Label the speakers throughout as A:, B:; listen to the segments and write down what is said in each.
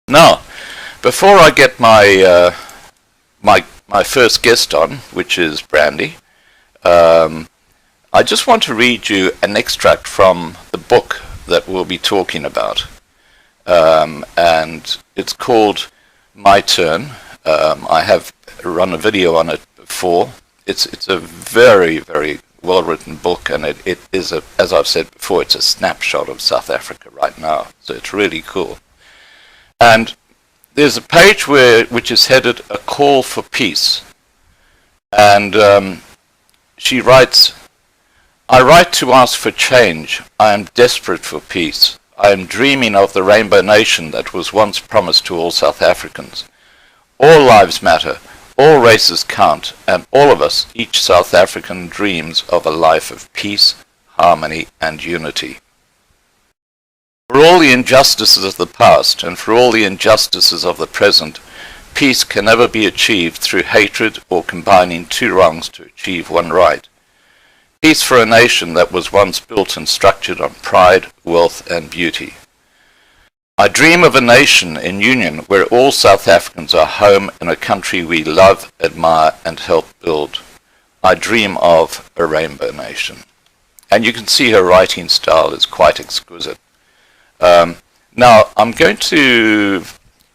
A: Now, before I get my first guest on, which is Brandi, I just want to read you an extract from the book that we'll be talking about, and it's called My Turn. I have run a video on it before. It's a very, very well-written book, and it is, as I've said before, it's a snapshot of South Africa right now, so it's really cool. And there's a page which is headed "A Call for Peace," and she writes, "I write to ask for change. I am desperate for peace. I am dreaming of the rainbow nation that was once promised to all South Africans. All lives matter, all races count, and all of us, each South African, dreams of a life of peace, harmony, and unity. For all the injustices of the past and for all the injustices of the present, peace can never be achieved through hatred or combining two wrongs to achieve one right. Peace for a nation that was once built and structured on pride, wealth, and beauty. I dream of a nation in union where all South Africans are home in a country we love, admire, and help build. I dream of a rainbow nation." And you can see her writing style is quite exquisite. Now, I'm going to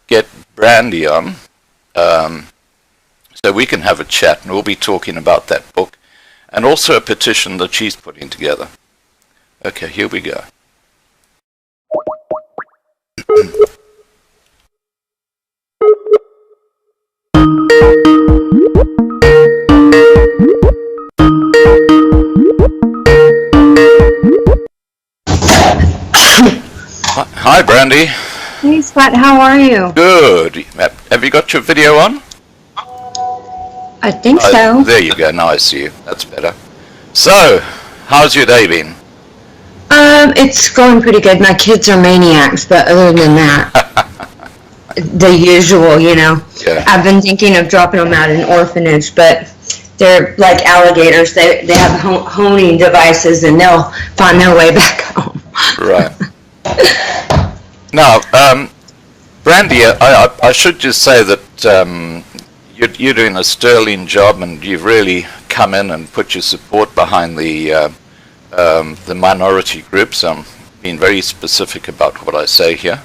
A: get Brandi on, so we can have a chat, and we'll be talking about that book, and also a petition that she's putting together. Okay, here we go. Hi, Brandi.
B: Hey, Scott. How are you?
A: Good. Have you got your video on?
B: I think so.
A: There you go. Now I see you. That's better. So, how's your day been?
B: It's going pretty good. My kids are maniacs, but other than that, the usual, you know.
A: Yeah.
B: I've been thinking of dropping them out in an orphanage, but they're like alligators. They have honing devices, and they'll find their way back home.
A: Right. Now, Brandi, I should just say that you're doing a sterling job, and you've really come in and put your support behind the minority groups. I'm being very specific about what I say here.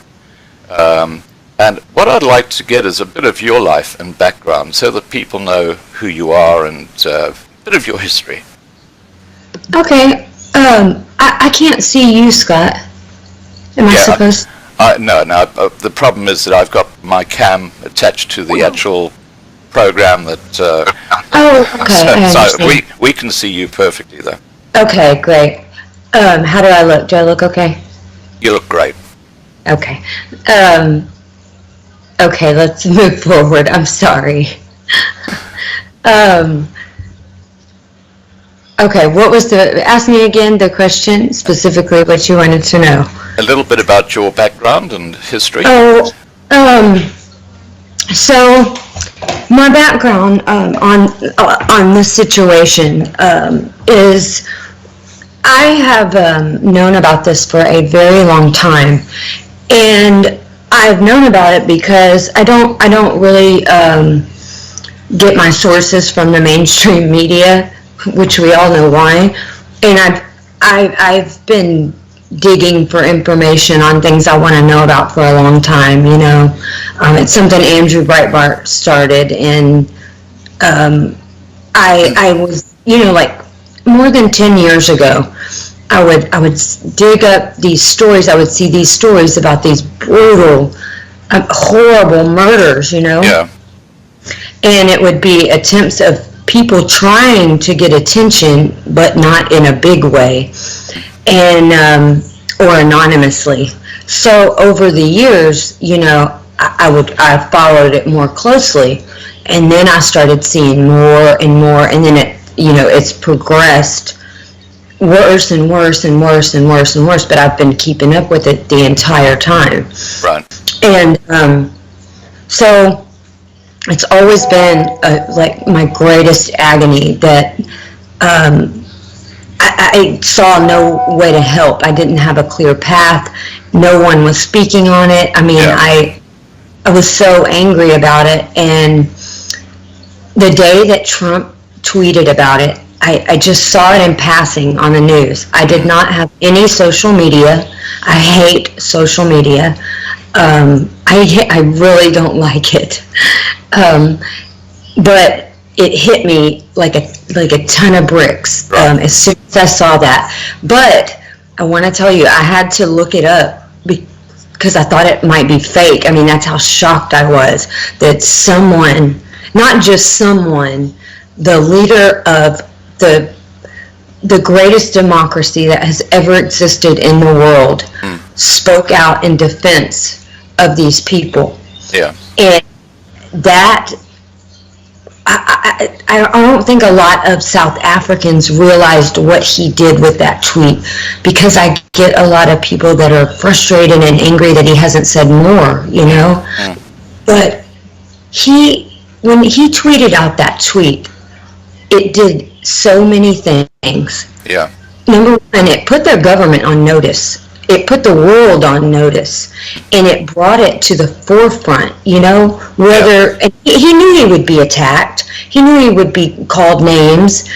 A: And what I'd like to get is a bit of your life and background so that people know who you are and a bit of your history.
B: Okay. I can't see you, Scott. Am I supposed to?
A: No. The problem is that I've got my cam attached to the actual program that...
B: oh, okay.
A: So we can see you perfectly, though.
B: Okay, great. How do I look? Do I look okay?
A: You look great.
B: Okay. Okay, let's move forward. I'm sorry. Okay, what was ask me again the question, specifically what you wanted to know.
A: A little bit about your background and history.
B: Oh, so my background on this situation is I have known about this for a very long time, and I've known about it because I don't really get my sources from the mainstream media, which we all know why, and I've been digging for information on things I want to know about for a long time, you know. It's something Andrew Breitbart started, and I was, you know, like more than 10 years ago, I would dig up these stories. I would see these stories about these brutal, horrible murders, you know.
A: Yeah.
B: And it would be attempts of people trying to get attention, but not in a big way, and or anonymously. So over the years, you know, I followed it more closely, and then I started seeing more and more, and then it, you know, it's progressed worse and worse and worse and worse and worse. But I've been keeping up with it the entire time.
A: Right.
B: And so it's always been like my greatest agony that I saw no way to help. I didn't have a clear path. No one was speaking on it. I mean, I was so angry about it. And the day that Trump tweeted about it, I just saw it in passing on the news. I did not have any social media. I hate social media. I really don't like it. But it hit me like a ton of bricks as soon as I saw that. But I want to tell you, I had to look it up because I thought it might be fake. I mean, that's how shocked I was that someone, not just someone, the leader of the greatest democracy that has ever existed in the world spoke out in defense of these people.
A: Yeah.
B: And that, I don't think a lot of South Africans realized what he did with that tweet, because I get a lot of people that are frustrated and angry that he hasn't said more, you know? But when he tweeted out that tweet, it did so many things.
A: Yeah.
B: Number one, it put their government on notice. It put the world on notice, and it brought it to the forefront, you know, and he knew he would be attacked. He knew he would be called names,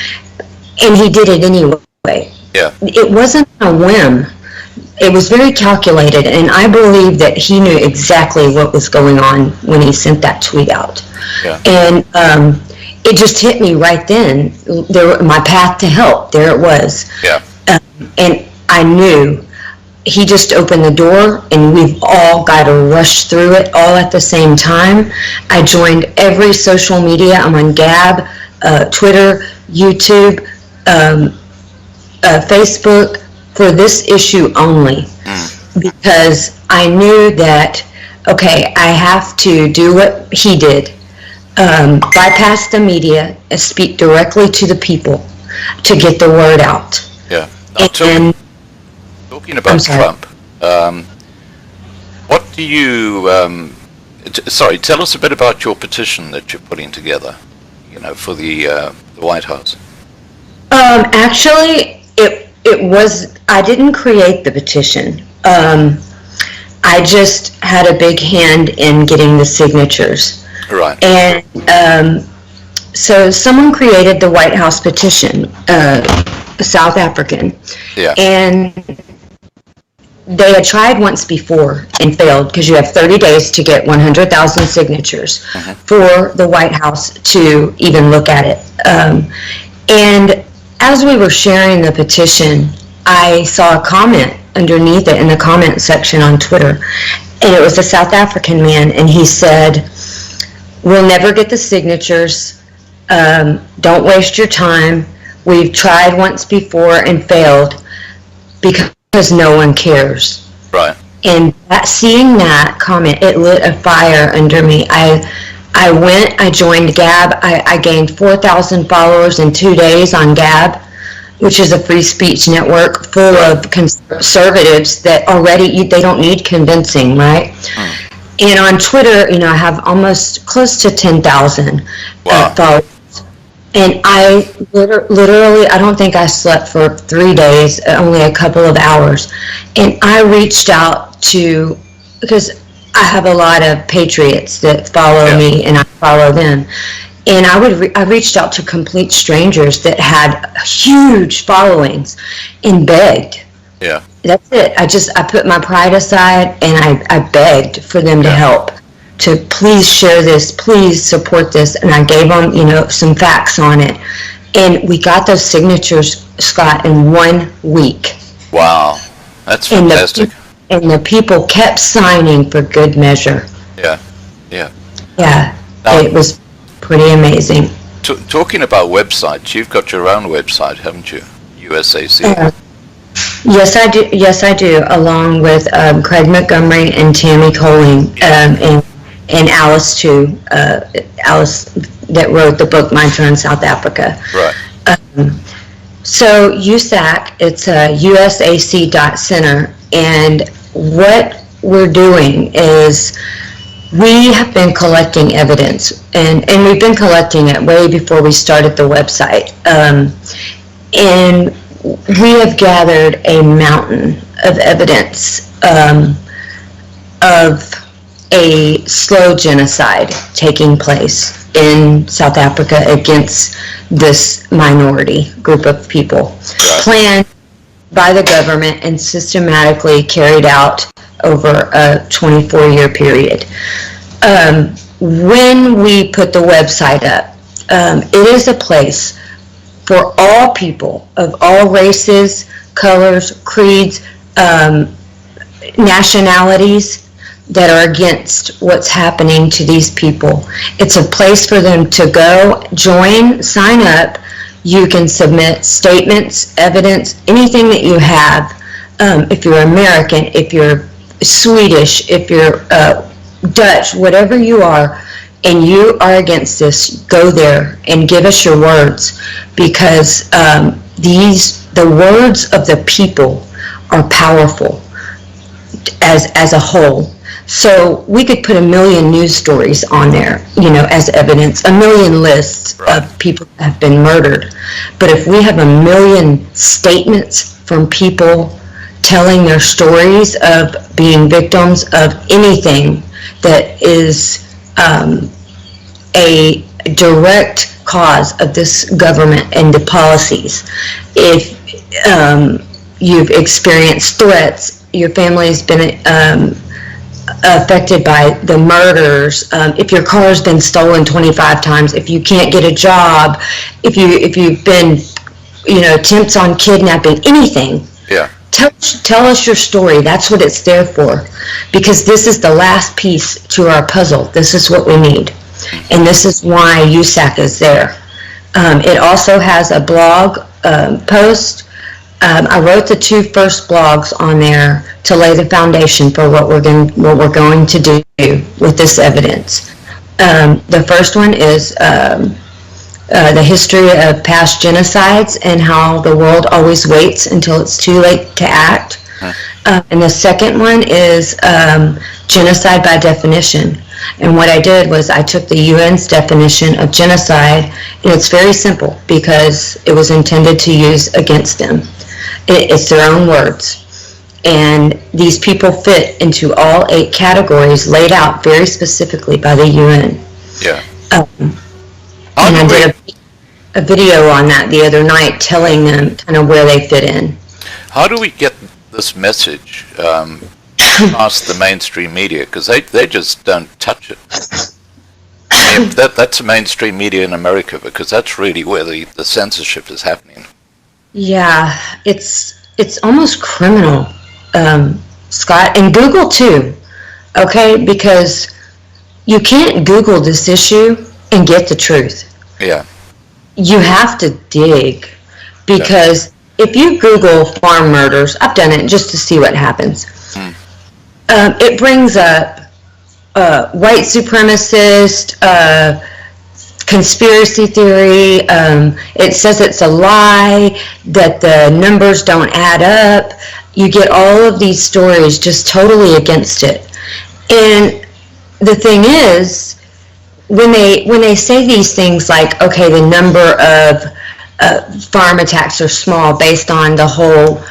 B: and he did it anyway.
A: Yeah.
B: It wasn't a whim. It was very calculated, and I believe that he knew exactly what was going on when he sent that tweet out.
A: Yeah.
B: And it just hit me right then. My path to help, there it was.
A: Yeah.
B: And I knew he just opened the door, and we've all got to rush through it all at the same time. I joined every social media. I'm on Gab, Twitter, YouTube, Facebook for this issue only, because I knew that, okay, I have to do what he did. Bypass the media and speak directly to the people to get the word out.
A: Yeah. Now, talking about Trump, what do you, tell us a bit about your petition that you're putting together, you know, for the White House.
B: Actually, it was, I didn't create the petition. I just had a big hand in getting the signatures.
A: Right.
B: And so someone created the White House petition, South African.
A: Yeah.
B: And they had tried once before and failed, because you have 30 days to get 100,000 signatures for the White House to even look at it. And as we were sharing the petition, I saw a comment underneath it in the comment section on Twitter. And it was a South African man, and he said, "We'll never get the signatures. Don't waste your time. We've tried once before and failed because no one cares."
A: Right.
B: And seeing that comment, it lit a fire under me. I joined Gab. I gained 4,000 followers in 2 days on Gab, which is a free speech network full of conservatives that already, they don't need convincing, right? And on Twitter, you know, I have almost close to 10,000 followers. And I literally, I don't think I slept for 3 days, only a couple of hours. And I reached out to, because I have a lot of patriots that follow me, and I follow them. And I reached out to complete strangers that had huge followings and begged.
A: Yeah.
B: That's it. I put my pride aside, and I begged for them to help, to please share this, please support this. And I gave them, you know, some facts on it. And we got those signatures, Scott, in 1 week.
A: Wow. That's fantastic.
B: And the people kept signing for good measure.
A: Yeah. Yeah.
B: Yeah. It was pretty amazing.
A: Talking about websites, you've got your own website, haven't you? USAC.
B: Yes, I do. Yes, I do. Along with Craig Montgomery and Tammy Coling, and Alice too. Alice that wrote the book My Turn South Africa.
A: Right.
B: So USAC, it's usac.center, and what we're doing is we have been collecting evidence, and we've been collecting it way before we started the website. And we have gathered a mountain of evidence of a slow genocide taking place in South Africa against this minority group of people,
A: Right.
B: planned by the government and systematically carried out over a 24-year period. When we put the website up, it is a place for all people of all races, colors, creeds, nationalities that are against what's happening to these people. It's a place for them to go, join, sign up. You can submit statements, evidence, anything that you have. If you're American, if you're Swedish, if you're Dutch, whatever you are, and you are against this, go there and give us your words, because the words of the people are powerful as a whole. So we could put 1 million news stories on there, as evidence, 1 million lists of people that have been murdered. But if we have 1 million statements from people telling their stories of being victims of anything that is a direct cause of this government and the policies, if you've experienced threats, your family's been affected by the murders, if your car's been stolen 25 times, if you can't get a job, if you've been, attempts on kidnapping, anything.
A: Yeah.
B: Tell us your story. That's what it's there for, because this is the last piece to our puzzle. This is what we need, and this is why USAC is there. It also has a blog post. I wrote the 2 first blogs on there to lay the foundation for what we're going to do with this evidence. The first one is the history of past genocides and how the world always waits until it's too late to act. And the second one is genocide by definition. And what I did was I took the UN's definition of genocide, and it's very simple because it was intended to use against them. It's their own words. And these people fit into all 8 categories laid out very specifically by the UN.
A: Yeah.
B: And I did a video on that the other night telling them kind of where they fit in.
A: How do we get this message past the mainstream media? Because they just don't touch it. I mean, that's the mainstream media in America, because that's really where the censorship is happening.
B: Yeah, it's almost criminal, Scott, and Google too, okay? Because you can't Google this issue and get the truth.
A: Yeah.
B: You have to dig, because if you Google farm murders, I've done it just to see what happens. It brings up white supremacist, conspiracy theory. It says it's a lie, that the numbers don't add up. You get all of these stories just totally against it. And the thing is, when they say these things like, okay, the number of farm attacks are small based on the whole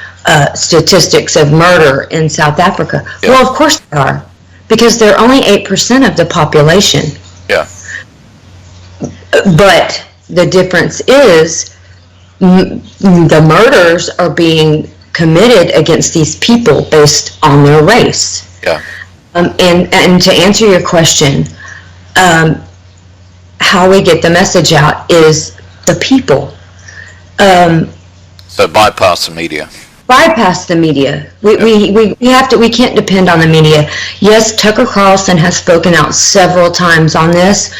B: statistics of murder in South Africa. Yeah. Well, of course they are, because they're only 8% of the population.
A: Yeah.
B: But the difference is the murders are being committed against these people based on their race.
A: Yeah.
B: And to answer your question, how we get the message out is the people.
A: So bypass the media.
B: Bypass the media. We can't depend on the media. Yes, Tucker Carlson has spoken out several times on this,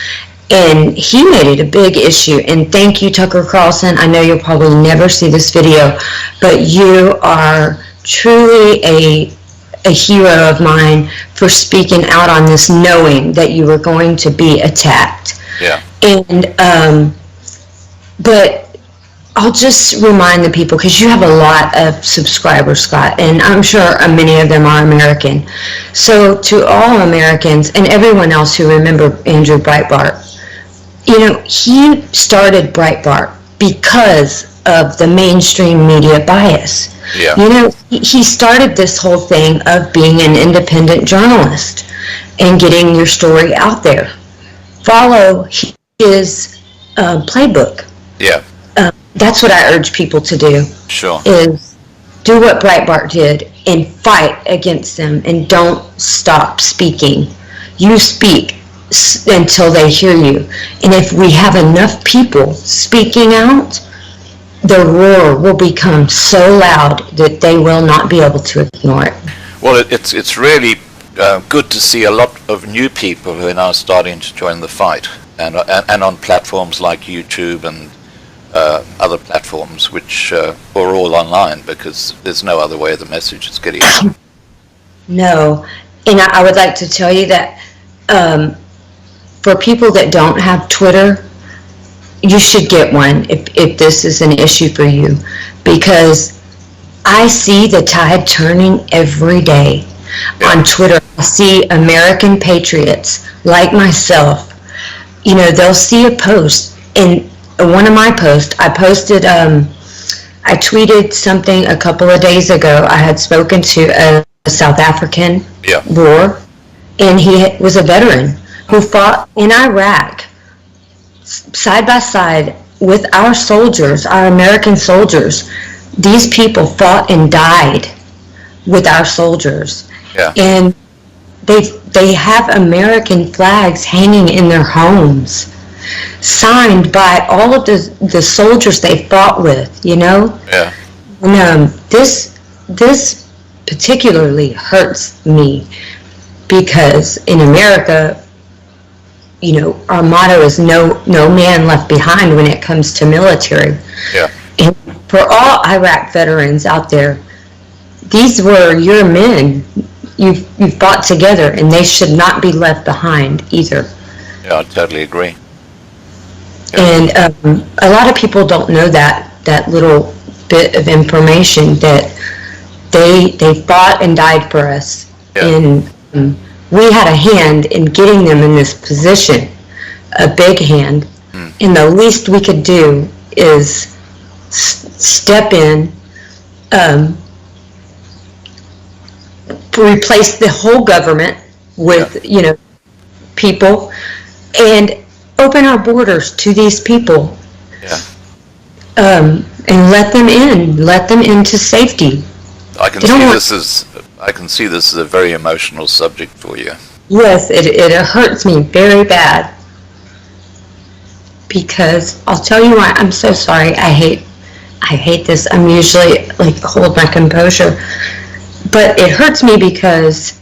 B: and he made it a big issue. And thank you, Tucker Carlson. I know you'll probably never see this video, but you are truly a hero of mine for speaking out on this, knowing that you were going to be attacked.
A: Yeah.
B: And but I'll just remind the people, because you have a lot of subscribers, Scott, and I'm sure many of them are American. So to all Americans and everyone else who remember Andrew Breitbart, he started Breitbart because of the mainstream media bias.
A: Yeah.
B: He started this whole thing of being an independent journalist. and getting your story out there. Follow his playbook.
A: Yeah.
B: That's what I urge people to do.
A: Sure.
B: Is do what Breitbart did and fight against them, and don't stop speaking. You speak until they hear you. And if we have enough people speaking out, the roar will become so loud that they will not be able to ignore it.
A: Well, it's really good to see a lot of new people who are now starting to join the fight, and on platforms like YouTube and other platforms, which are all online, because there's no other way the message is getting out.
B: No, and I would like to tell you that for people that don't have Twitter, you should get one if this is an issue for you, because I see the tide turning every day. On Twitter. I see American patriots like myself. They'll see a post, and one of my posts, I tweeted something a couple of days ago. I had spoken to a South African war, and he was a veteran who fought in Iraq side by side with our soldiers, our American soldiers. These people fought and died with our soldiers.
A: Yeah.
B: And they have American flags hanging in their homes, signed by all of the soldiers they fought with,
A: Yeah.
B: And this particularly hurts me, because in America, our motto is no man left behind when it comes to military.
A: Yeah.
B: And for all Iraq veterans out there, these were your men. You fought together, and they should not be left behind either.
A: Yeah, I totally agree. Yeah.
B: And a lot of people don't know that little bit of information, that they fought and died for us.
A: Yeah.
B: And we had a hand in getting them in this position, a big hand. And the least we could do is step in, replace the whole government with people, and open our borders to these people.
A: Yeah.
B: And let them into safety.
A: I can see this as a very emotional subject for you.
B: Yes, it hurts me very bad, because I'll tell you why. I'm so sorry. I hate this. I'm usually hold my composure. But it hurts me because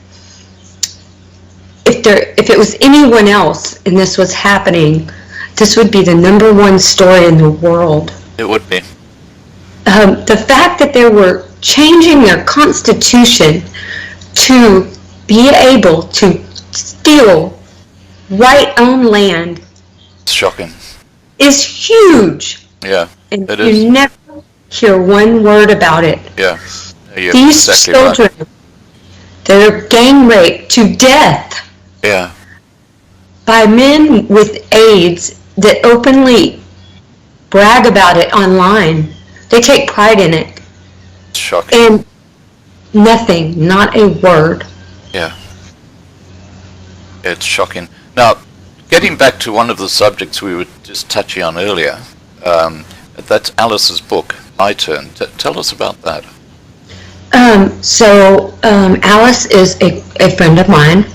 B: if it was anyone else and this was happening, this would be the #1 story in the world.
A: It would be.
B: The fact that they were changing their constitution to be able to steal white-owned land,
A: It's shocking.
B: is huge.
A: Yeah,
B: And
A: it
B: you
A: is.
B: never hear one word about it.
A: Yeah. You're
B: These
A: exactly
B: children,
A: right.
B: they're gang raped to death
A: Yeah.
B: by men with AIDS that openly brag about it online. They take pride in it.
A: It's shocking.
B: And nothing, not a word.
A: Yeah. It's shocking. Now, getting back to one of the subjects we were just touching on earlier, that's Alice's book, My Turn. Tell us about that.
B: Alice is a friend of mine,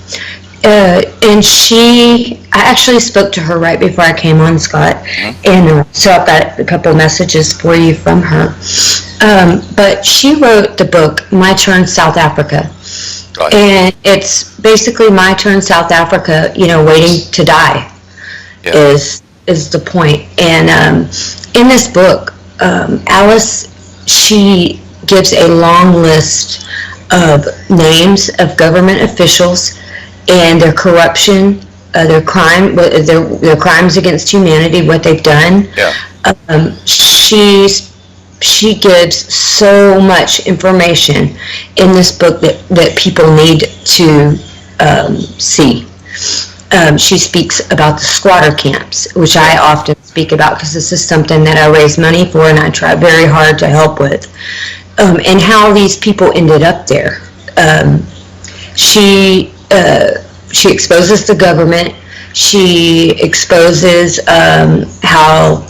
B: and I actually spoke to her right before I came on, Scott, and so I've got a couple of messages for you from her. But she wrote the book, My Turn, South Africa.
A: Right.
B: And it's basically my turn, South Africa, waiting to die, is the point. And in this book, Alice, she gives a long list of names of government officials and their corruption, their crimes against humanity, what they've done.
A: Yeah.
B: She gives so much information in this book that people need to see. She speaks about the squatter camps, which I often speak about because this is something that I raise money for and I try very hard to help with, and how these people ended up there. She she exposes the government. She exposes how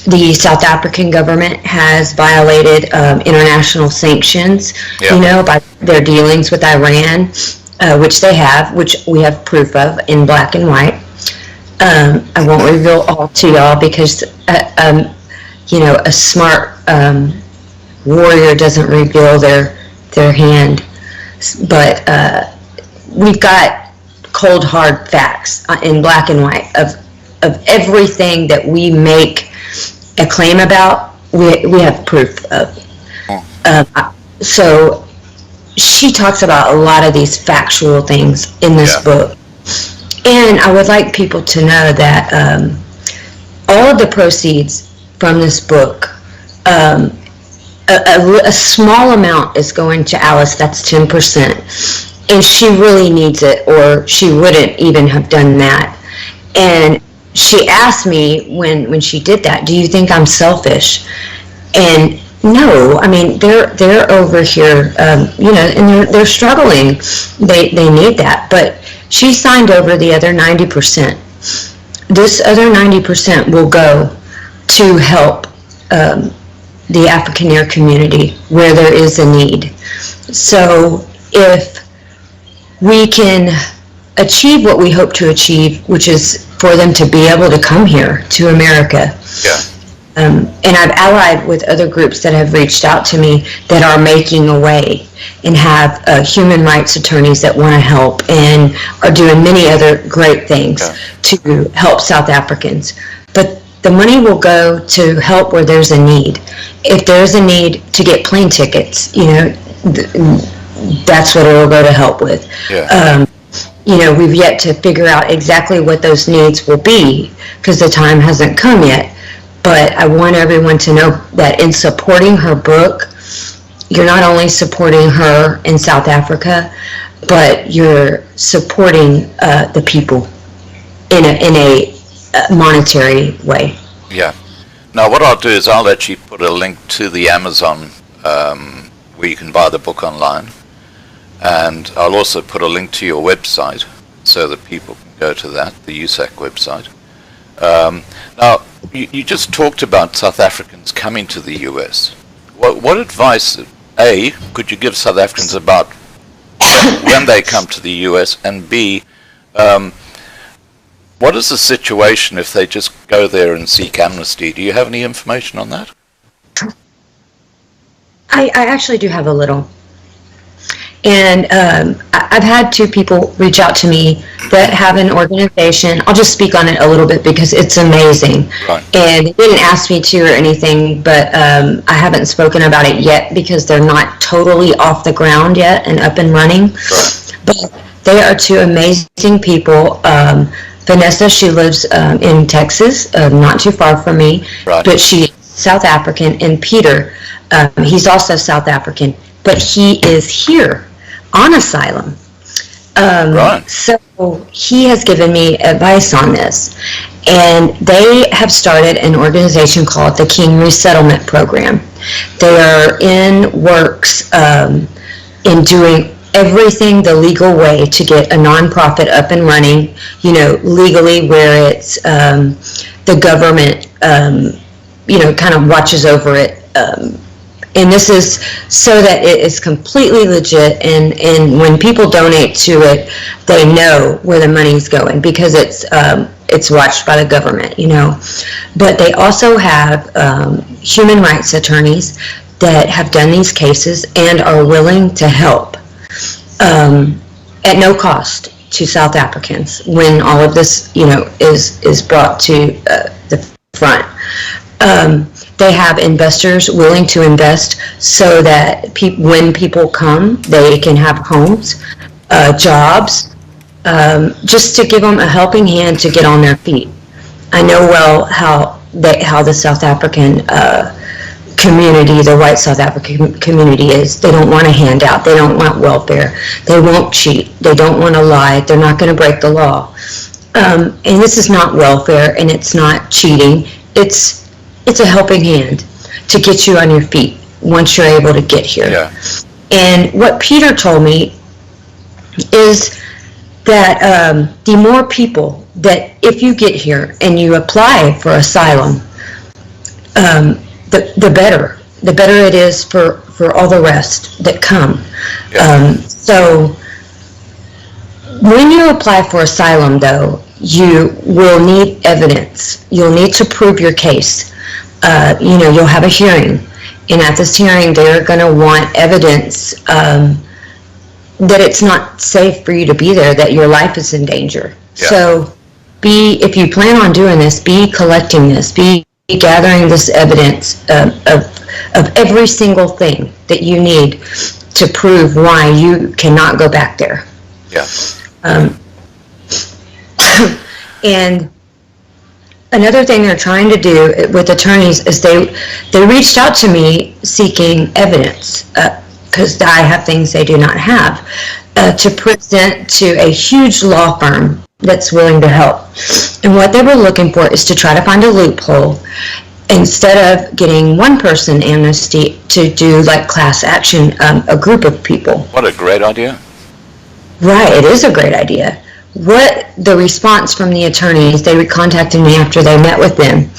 B: the South African government has violated international sanctions, by their dealings with Iran, which they have, which we have proof of in black and white. I won't reveal all to y'all because, a smart warrior doesn't reveal their hand. But we've got cold, hard facts in black and white of everything that we make a claim about. We have proof of. So she talks about a lot of these factual things in this book. And I would like people to know that all of the proceeds from this book, a small amount is going to Alice. That's 10%. And she really needs it, or she wouldn't even have done that. And she asked me when she did that, do you think I'm selfish? And no, I mean, they're over here, and they're struggling. They need that. But she signed over the other 90%. This other 90% will go to help the Afrikaner community where there is a need. So if we can achieve what we hope to achieve, which is for them to be able to come here to America. And I've allied with other groups that have reached out to me that are making a way and have human rights attorneys that want to help and are doing many other great things to help South Africans. But the money will go to help where there's a need. If there's a need to get plane tickets, that's what it will go to help with. We've yet to figure out exactly what those needs will be because the time hasn't come yet. But I want everyone to know that in supporting her book, you're not only supporting her in South Africa, but you're supporting the people in a monetary way.
A: Yeah. Now what I'll do is I'll actually put a link to the Amazon where you can buy the book online. And I'll also put a link to your website so that people can go to that, the USAC website. Now, you just talked about South Africans coming to the US. What advice, A, could you give South Africans about when they come to the US, and B, what is the situation if they just go there and seek amnesty? Do you have any information on that?
B: I actually do have a little. And I've had 2 people reach out to me that have an organization. I'll just speak on it a little bit because it's amazing.
A: Right.
B: And they didn't ask me to or anything, but I haven't spoken about it yet because they're not totally off the ground yet and up and running.
A: Right.
B: But they are 2 amazing people. Vanessa, she lives in Texas, not too far from me,
A: right.
B: But she's South African. And Peter, he's also South African, but he is here on asylum.
A: Right.
B: So he has given me advice on this. And they have started an organization called the King Resettlement Program. They are in works in doing everything the legal way to get a nonprofit up and running, legally, where it's the government, kind of watches over it. And this is so that it is completely legit, and when people donate to it, they know where the money's going because it's watched by the government, But they also have human rights attorneys that have done these cases and are willing to help at no cost to South Africans when all of this, is brought to the front. They have investors willing to invest so that when people come, they can have homes, jobs, just to give them a helping hand to get on their feet. I know well how the South African community, the white South African community is. They don't want a handout. They don't want welfare. They won't cheat. They don't want to lie. They're not going to break the law. And this is not welfare, and it's not cheating. It's a helping hand to get you on your feet once you're able to get here.
A: Yeah.
B: And what Peter told me is that the more people that if you get here and you apply for asylum, the better. The better it is for all the rest that come.
A: Yeah.
B: So when you apply for asylum, though, you will need evidence. You'll need to prove your case. You'll have a hearing. And at this hearing, they're going to want evidence that it's not safe for you to be there, that your life is in danger.
A: Yeah.
B: So if you plan on doing this, be collecting this, be gathering this evidence of every single thing that you need to prove why you cannot go back there.
A: Yeah.
B: And another thing they're trying to do with attorneys is they reached out to me seeking evidence, because I have things they do not have, to present to a huge law firm that's willing to help. And what they were looking for is to try to find a loophole. Instead of getting one person amnesty, to do like class action, a group of people.
A: What a great idea.
B: Right, it is a great idea. What the response from the attorneys, they contacted me after they met with them.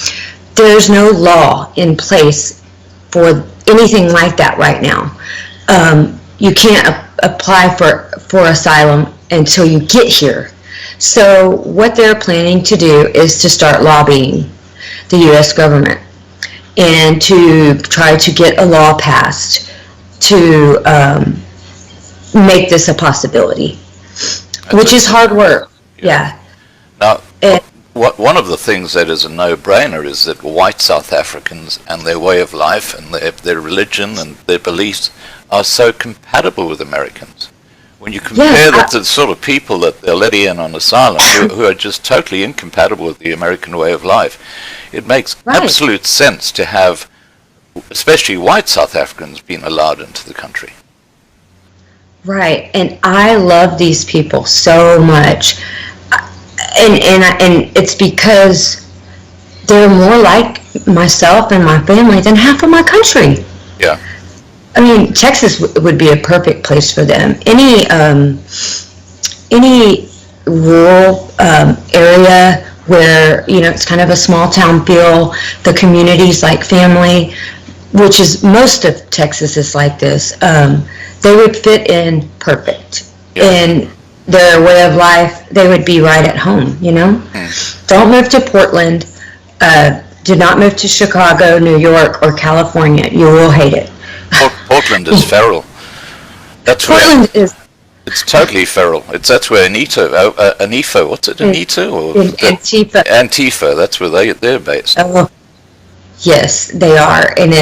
B: There's no law in place for anything like that right now. You can't apply for asylum until you get here. So what they're planning to do is to start lobbying the U.S. government and to try to get a law passed to make this a possibility, which is hard work. Yeah.
A: Now, one of the things that is a no-brainer is that white South Africans and their way of life and their religion and their beliefs are so compatible with Americans. When you compare that to the sort of people that they're letting in on asylum, who are just totally incompatible with the American way of life, it makes absolute sense to have, especially white South Africans, being allowed into the country.
B: Right, and I love these people so much, and it's because they're more like myself and my family than half of my country.
A: Yeah.
B: I mean, Texas would be a perfect place for them. Any rural area where, it's kind of a small town feel, the community's like family, which is most of Texas is like this, they would fit in perfect.
A: Yeah.
B: In their way of life, they would be right at home, Don't move to Portland. Do not move to Chicago, New York, or California. You will hate it.
A: Portland is feral. It's totally feral. That's where Antifa, what's it, Anita? Or
B: Antifa.
A: Antifa, that's where they're based.
B: Oh, yes, they are. And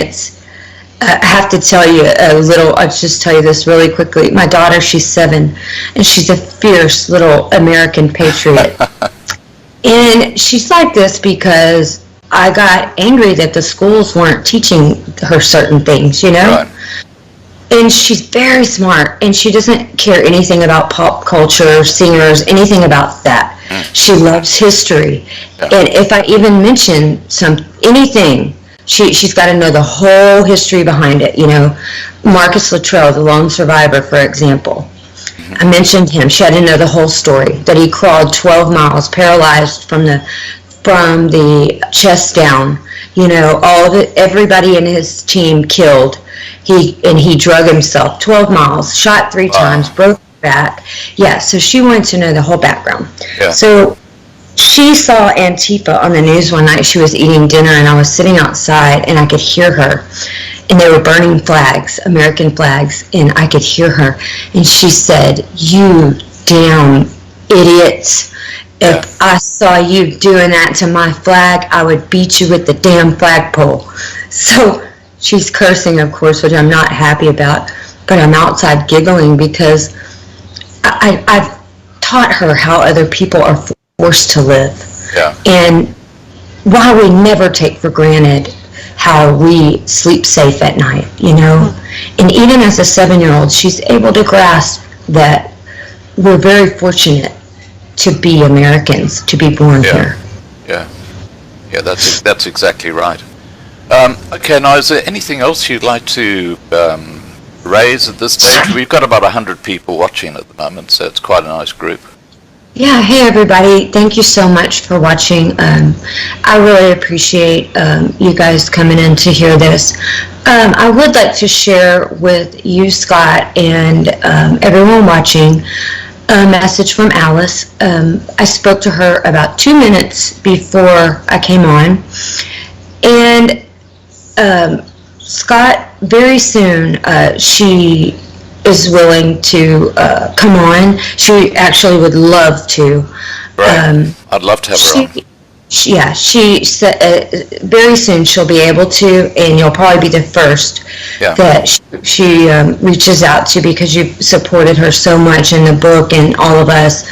B: I have to tell you I'll just tell you this really quickly. My daughter, she's 7, and she's a fierce little American patriot. And she's like this because I got angry that the schools weren't teaching her certain things, Right. And she's very smart, and she doesn't care anything about pop culture, singers, anything about that. She loves history. Yeah. And if I even mention anything, she's got to know the whole history behind it. Marcus Luttrell, the lone survivor, for example. Mm-hmm. I mentioned him. She had to know the whole story, that he crawled 12 miles, paralyzed from the chest down, all of it, everybody in his team killed. He drug himself 12 miles, shot 3 times, broke his back. Yeah, so she wanted to know the whole background. Yeah. So she saw Antifa on the news one night. She was eating dinner, and I was sitting outside, and I could hear her. And they were burning flags, American flags, and I could hear her. And she said, "You damn idiots. If I saw you doing that to my flag, I would beat you with the damn flagpole." So she's cursing, of course, which I'm not happy about, but I'm outside giggling because I've taught her how other people are forced to live.
A: Yeah.
B: And while we never take for granted how we sleep safe at night, and even as a 7-year-old, she's able to grasp that we're very fortunate to be Americans, to be born here.
A: Yeah, that's exactly right. Okay, now is there anything else you'd like to raise at this stage? We've got about 100 people watching at the moment, so it's quite a nice group.
B: Yeah, hey everybody. Thank you so much for watching. I really appreciate you guys coming in to hear this. I would like to share with you, Scott, and everyone watching, a message from Alice. I spoke to her about 2 minutes before I came on. And Scott, very soon, she is willing to come on. She actually would love to.
A: Right. I'd love to have her on.
B: Yeah, she said very soon she'll be able to, and you'll probably be the first that she reaches out to, because you've supported her so much in the book and all of us.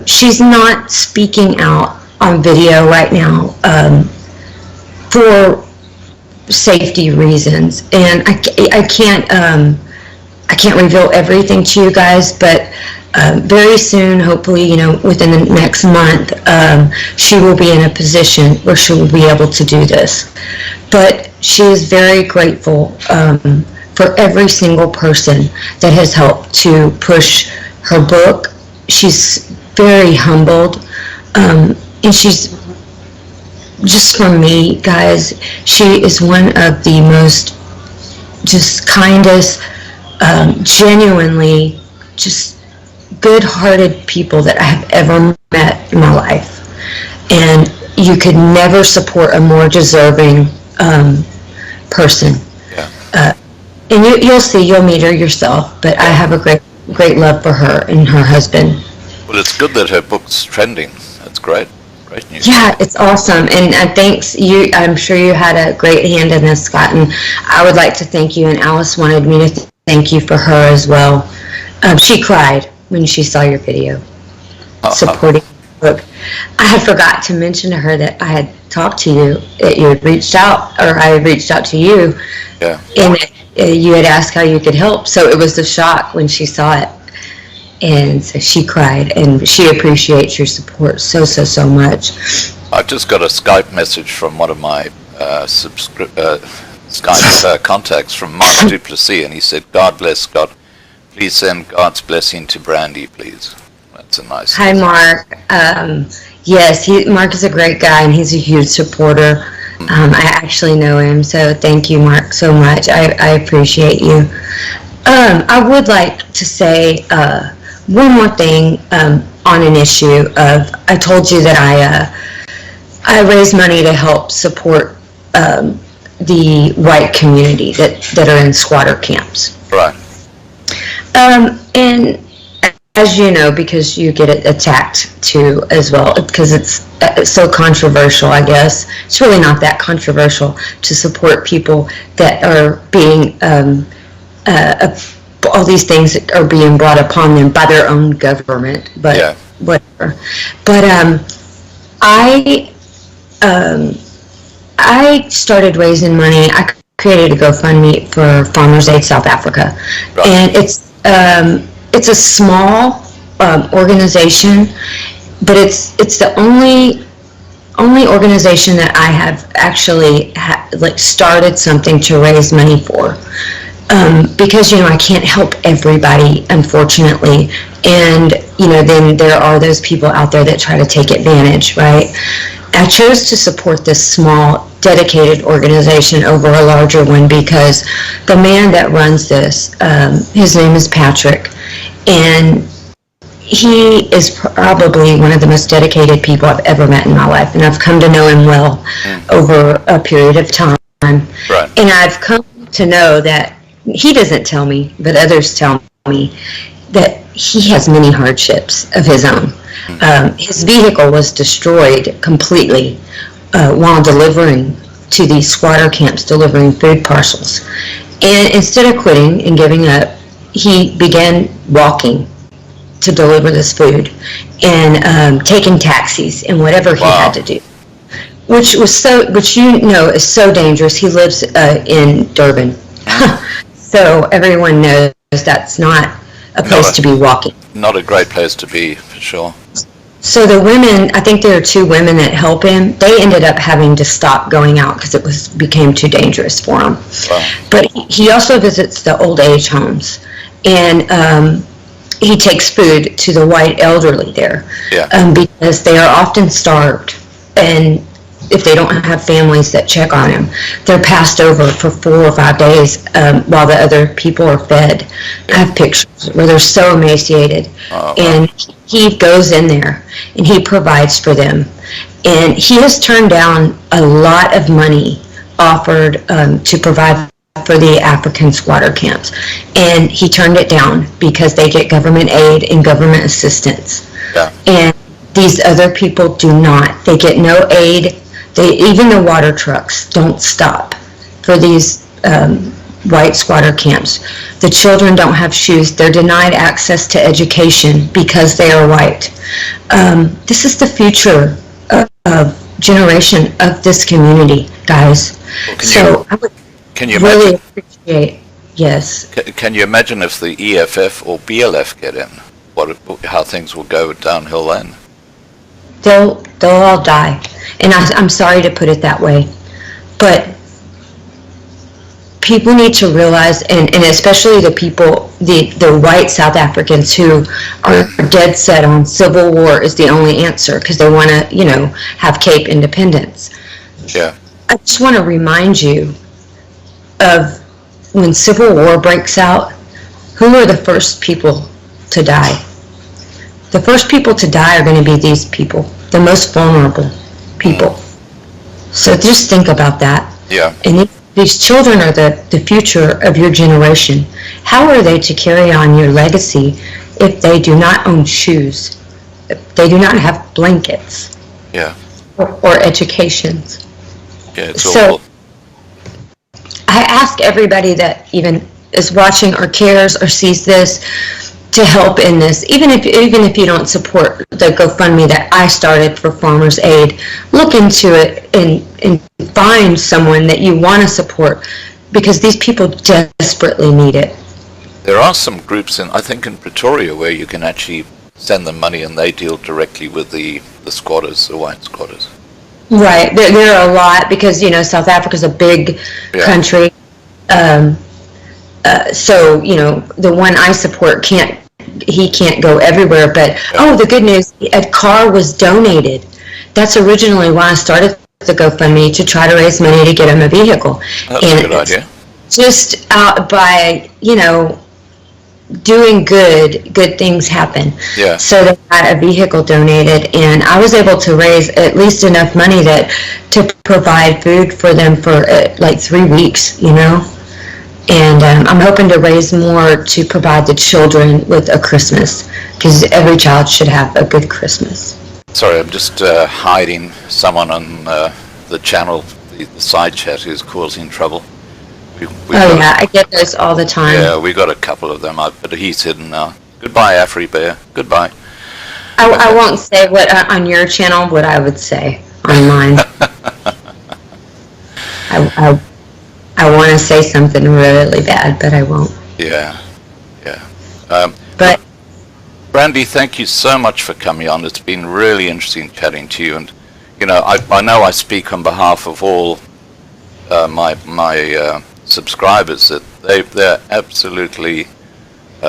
B: She's not speaking out on video right now for safety reasons, and I can't reveal everything to you guys, but very soon, hopefully, within the next month, she will be in a position where she will be able to do this. But she is very grateful for every single person that has helped to push her book. She's very humbled, and she's, just for me, guys, she is one of the most just kindest, genuinely just good-hearted people that I have ever met in my life. And you could never support a more deserving person.
A: Yeah.
B: And you'll see, you'll meet her yourself, but I have a great love for her and her husband.
A: Well, it's good that her book's trending. That's great. Great news.
B: Yeah, it's awesome. And thanks, I'm sure you had a great hand in this, Scott, and I would like to thank you, and Alice wanted me to thank you for her as well. She cried when she saw your video supporting the book. I had forgot to mention to her that I had talked to you, that you had reached out, or I had reached out to you, and you had asked how you could help. So it was a shock when she saw it, and so she cried, and she appreciates your support so much.
A: I just got a Skype message from one of my Skype contacts from Mark Duplessis, and he said, "God bless God. Please send God's blessing to Brandi, please." That's a nice.
B: Hi, Mark. Yes, Mark is a great guy, and he's a huge supporter. I actually know him, so thank you, Mark, so much. I appreciate you. I would like to say one more thing on an issue of, I told you that I raise money to help support the white community that are in squatter camps.
A: Right.
B: And as you know, because you get it attacked too as well, because it's so controversial, I guess. It's really not that controversial to support people that are being, all these things that are being brought upon them by their own government, but whatever. But I started raising money. I created a GoFundMe for Farmers Aid South Africa, and it's a small organization, but it's the only organization that I have actually started something to raise money for, because I can't help everybody, unfortunately, and then there are those people out there that try to take advantage, right? I chose to support this small, dedicated organization over a larger one because the man that runs this, his name is Patrick, and he is probably one of the most dedicated people I've ever met in my life, and I've come to know him well over a period of time.
A: Right.
B: And I've come to know that he doesn't tell me, but others tell me that he has many hardships of his own. His vehicle was destroyed completely while delivering to these squatter camps, delivering food parcels. And instead of quitting and giving up, he began walking to deliver this food and taking taxis and whatever he had to do, which is so dangerous. He lives in Durban, so everyone knows that's not a place to be walking.
A: Not a great place to be, for sure.
B: So the women, I think there are 2 women that help him. They ended up having to stop going out because it became too dangerous for him. Wow. But he also visits the old age homes, and he takes food to the white elderly there,
A: Yeah.
B: because they are often starved, and if they don't have families that check on them, they're passed over for 4 or 5 days, while the other people are fed. I have pictures where they're so emaciated, and he goes in there and he provides for them. And he has turned down a lot of money offered to provide for the African squatter camps, and he turned it down because they get government aid and government assistance.
A: Yeah.
B: And these other people do not. They get no aid. Even the water trucks don't stop for these white squatter camps. The children don't have shoes. They're denied access to education because they are white. This is the future of generation of this community, guys.
A: Well,
B: I would
A: can you
B: really
A: imagine?
B: appreciate, yes.
A: Can you imagine if the EFF or BLF get in? How things will go downhill then?
B: They'll all die. And I'm sorry to put it that way, but people need to realize, and especially the people, the white South Africans who are dead set on civil war is the only answer because they want to, have Cape independence.
A: Yeah.
B: I just want to remind you of when civil war breaks out, who are the first people to die? The first people to die are going to be these people, the most vulnerable people. So just think about that.
A: Yeah.
B: And these children are the future of your generation. How are they to carry on your legacy if they do not own shoes? If they do not have blankets?
A: Yeah.
B: Or educations?
A: Yeah, it's
B: So
A: awful.
B: I ask everybody that even is watching or cares or sees this to help in this, even if you don't support the GoFundMe that I started for Farmers Aid, look into it and find someone that you want to support because these people desperately need it.
A: There are some groups I think in Pretoria where you can actually send them money and they deal directly with the squatters, the white squatters.
B: Right, there are a lot because South Africa's a big country, so the one I support can't go everywhere. But the good news, a car was donated. That's originally why I started the GoFundMe, to try to raise money to get him a vehicle.
A: That's a good idea.
B: Just by doing good things happen.
A: Yeah.
B: So they had a vehicle donated, and I was able to raise at least enough money to provide food for them for like 3 weeks, And I'm hoping to raise more to provide the children with a Christmas, because every child should have a good Christmas.
A: Sorry, I'm just hiding someone on the channel, the side chat, who's causing trouble.
B: I get those all the time.
A: Yeah, we got a couple of them, but he's hidden now. Goodbye, Afri Bear. Goodbye.
B: I won't say what on your channel what I would say on mine. I want to say something really bad, but I won't.
A: Yeah.
B: But
A: Brandi, thank you so much for coming on. It's been really interesting chatting to you, and I know I speak on behalf of all my subscribers that they're absolutely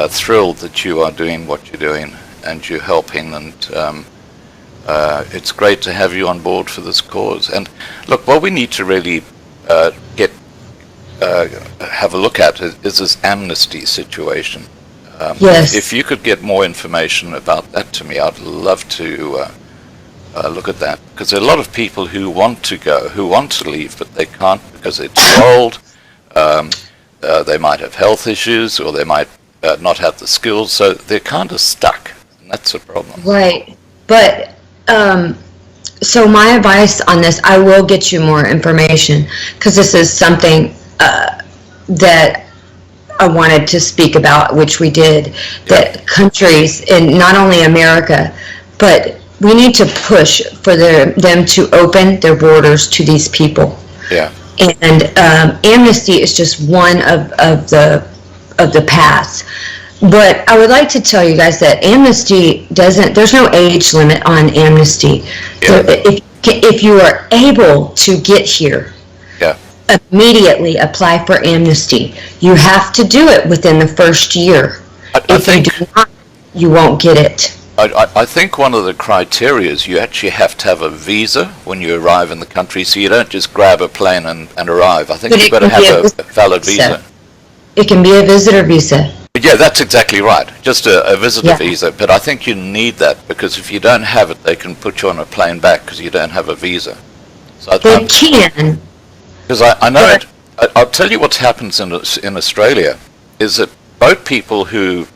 A: thrilled that you are doing what you're doing and you're helping, and it's great to have you on board for this cause. And look, what we need to really have a look at is this amnesty situation.
B: yes,
A: If you could get more information about that to me, I'd love to look at that, because there are a lot of people who want to go, who want to leave, but they can't because they're too old. They might have health issues, or they might not have the skills, so they're kind of stuck, and that's a problem.
B: right. But so my advice on this, I will get you more information, because this is something that I wanted to speak about, which we did, that countries in not only America, but we need to push for them to open their borders to these people.
A: Yeah.
B: And amnesty is just one of the paths. But I would like to tell you guys that amnesty there's no age limit on amnesty.
A: Yeah.
B: If you are able to get here, immediately apply for amnesty. You have to do it within the first year.
A: I think
B: you won't get it.
A: I think one of the criteria is you actually have to have a visa when you arrive in the country, so you don't just grab a plane and arrive. I think
B: But
A: you've
B: it
A: got to
B: can be
A: have
B: a
A: a valid visa.
B: It can be a visitor visa.
A: Yeah, that's exactly right. Just a visitor
B: Yeah.
A: visa. But I think you need that, because if you don't have it, they can put you on a plane back because you don't have a visa. So
B: They can.
A: because I know it. I'll tell you what happens in Australia is that boat people who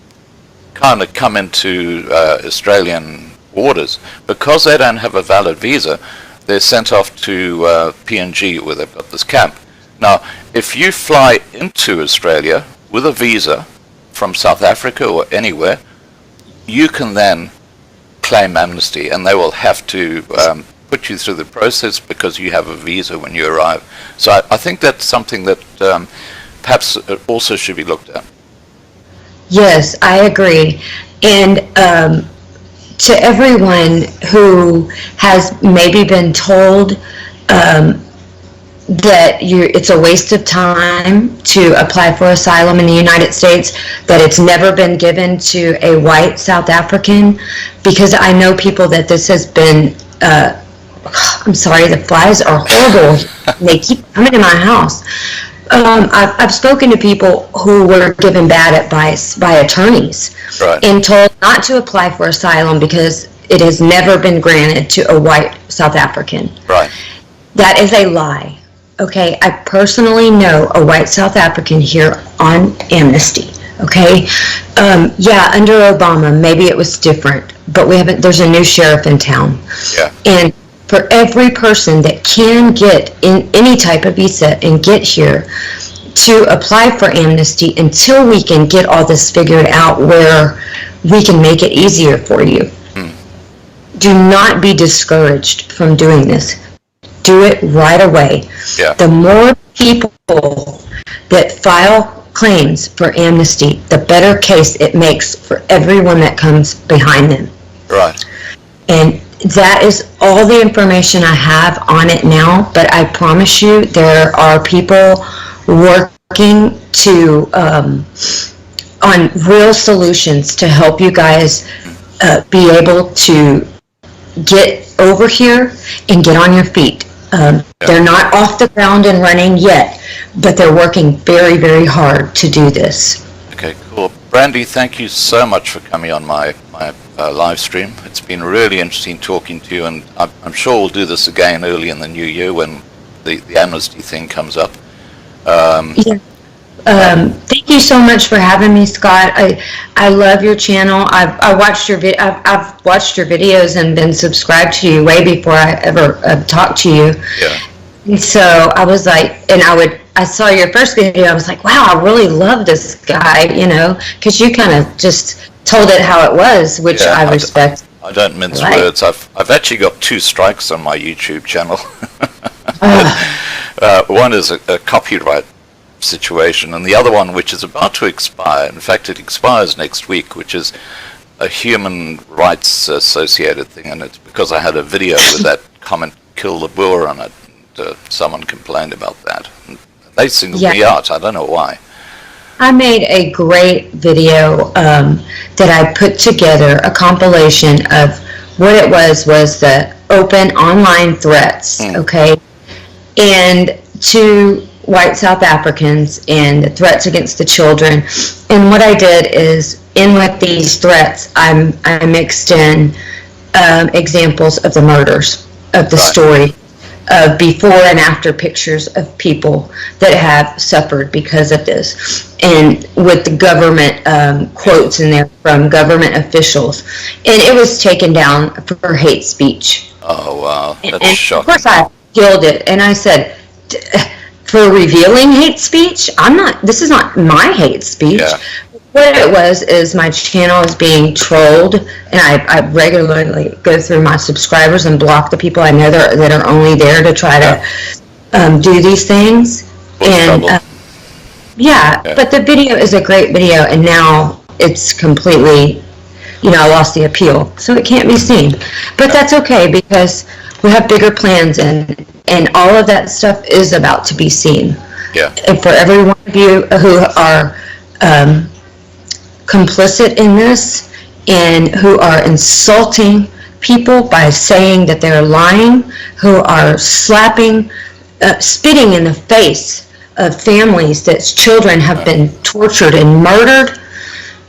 A: kind of come into Australian waters, because they don't have a valid visa, they're sent off to PNG, where they've got this camp. Now, if you fly into Australia with a visa from South Africa or anywhere, you can then claim amnesty, and they will have to put you through the process because you have a visa when you arrive. So I think that's something that perhaps also should be looked at.
B: Yes, I agree. And to everyone who has maybe been told that it's a waste of time to apply for asylum in the United States, that it's never been given to a white South African, because I know people that this has been, I'm sorry, the flies are horrible. They keep coming to my house. I've spoken to people who were given bad advice by attorneys,
A: Right.
B: and told not to apply for asylum because it has never been granted to a white South African.
A: Right.
B: That is a lie. Okay, I personally know a white South African here on amnesty. Okay, yeah, under Obama maybe it was different, but we haven't. There's a new sheriff in town,
A: Yeah.
B: and for every person that can get in any type of visa and get here, to apply for amnesty until we can get all this figured out where we can make it easier for you. Do not be discouraged from doing this. Do it right away.
A: Yeah.
B: The more people that file claims for amnesty, the better case it makes for everyone that comes behind them.
A: Right.
B: And that is all the information I have on it now, but I promise you there are people working to on real solutions to help you guys be able to get over here and get on your feet. They're not off the ground and running yet, but they're working very, very hard to do this.
A: Okay, cool. Brandi, thank you so much for coming on my live stream. It's been really interesting talking to you, and I'm sure we'll do this again early in the new year when the amnesty thing comes up.
B: Yeah. Thank you so much for having me, Scott. I love your channel. I've watched your I've watched your videos and been subscribed to you way before I ever talked to you.
A: Yeah.
B: And so I was like, and I saw your first video. I was like, wow, I really love this guy, because you kind of just told it how it was, which
A: Yeah,
B: I respect.
A: I don't mince
B: Right.
A: words. I've actually got 2 strikes on my YouTube channel. One is a copyright situation, and the other one, which is about to expire. In fact, it expires next week, which is a human rights associated thing, and it's because I had a video with that comment "kill the Boer" on it. And, someone complained about that. And they singled me out. I don't know why.
B: I made a great video that I put together, a compilation of what it was the open online threats, okay, and to white South Africans and the threats against the children. And what I did is, in with these threats, I mixed in examples of the murders, of the story, of before and after pictures of people that have suffered because of this, and with the government quotes in there from government officials. And it was taken down for hate speech.
A: Oh wow, that's
B: And
A: shocking.
B: of course I killed it, and I said, for revealing hate speech, this is not my hate speech.
A: Yeah.
B: What it was is my channel is being trolled, and I regularly go through my subscribers and block the people I know that are only there to try to do these things. And but the video is a great video, and now it's completely, I lost the appeal, so it can't be seen. But that's okay, because we have bigger plans, and all of that stuff is about to be seen.
A: Yeah.
B: And for every one of you who are complicit in this, and who are insulting people by saying that they're lying, who are slapping, spitting in the face of families that children have been tortured and murdered,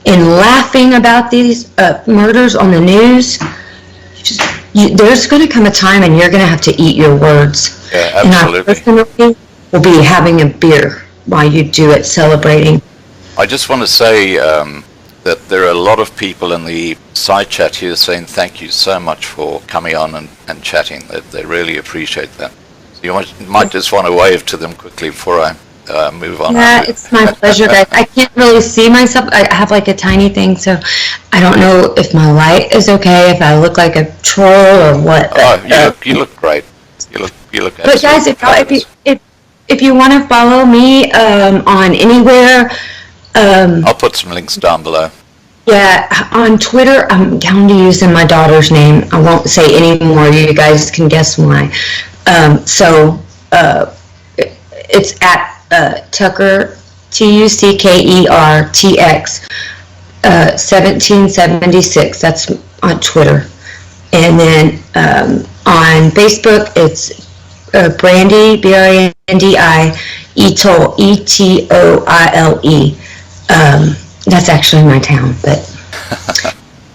B: and laughing about these murders on the news. There's going to come a time and you're going to have to eat your words.
A: Yeah, absolutely.
B: And I personally will be having a beer while you do it, celebrating.
A: I just want to say that there are a lot of people in the side chat here saying thank you so much for coming on and chatting. They really appreciate that. So you might just want to wave to them quickly before I move on.
B: Yeah, it's my pleasure, guys. I can't really see myself. I have like a tiny thing, so I don't know if my light is okay, if I look like a troll or what.
A: You look great. You look.
B: But guys, if you want to follow me on anywhere.
A: I'll put some links down below.
B: Yeah, on Twitter, I'm down to using my daughter's name. I won't say any more. You guys can guess why. It's at Tucker, TUCKERTX, 1776. That's on Twitter. And then on Facebook, it's Brandi, BRANDI, ETOILE. That's actually my town, but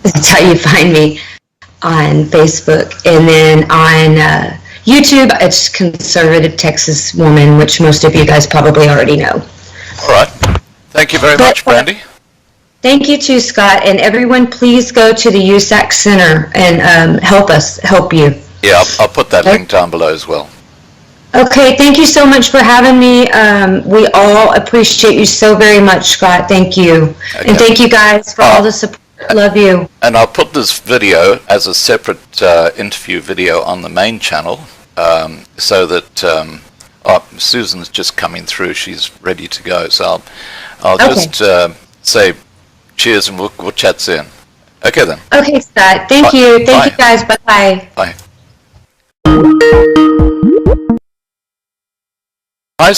B: that's how you find me on Facebook. And then on YouTube, it's Conservative Texas Woman, which most of you guys probably already know.
A: All right. Thank you very much, Brandi.
B: Thank you too, Scott. And everyone, please go to the USAC Center and help you.
A: Yeah, I'll put that link down below as well.
B: Okay, thank you so much for having me. We all appreciate you so very much, Scott. Thank you. Okay. And thank you guys for all the support. Love you.
A: And I'll put this video as a separate interview video on the main channel so that Susan's just coming through. She's ready to go. So I'll just say cheers and we'll chat soon. Okay then.
B: Okay, Scott. Thank you. Thank you guys. Bye-bye.
A: Bye.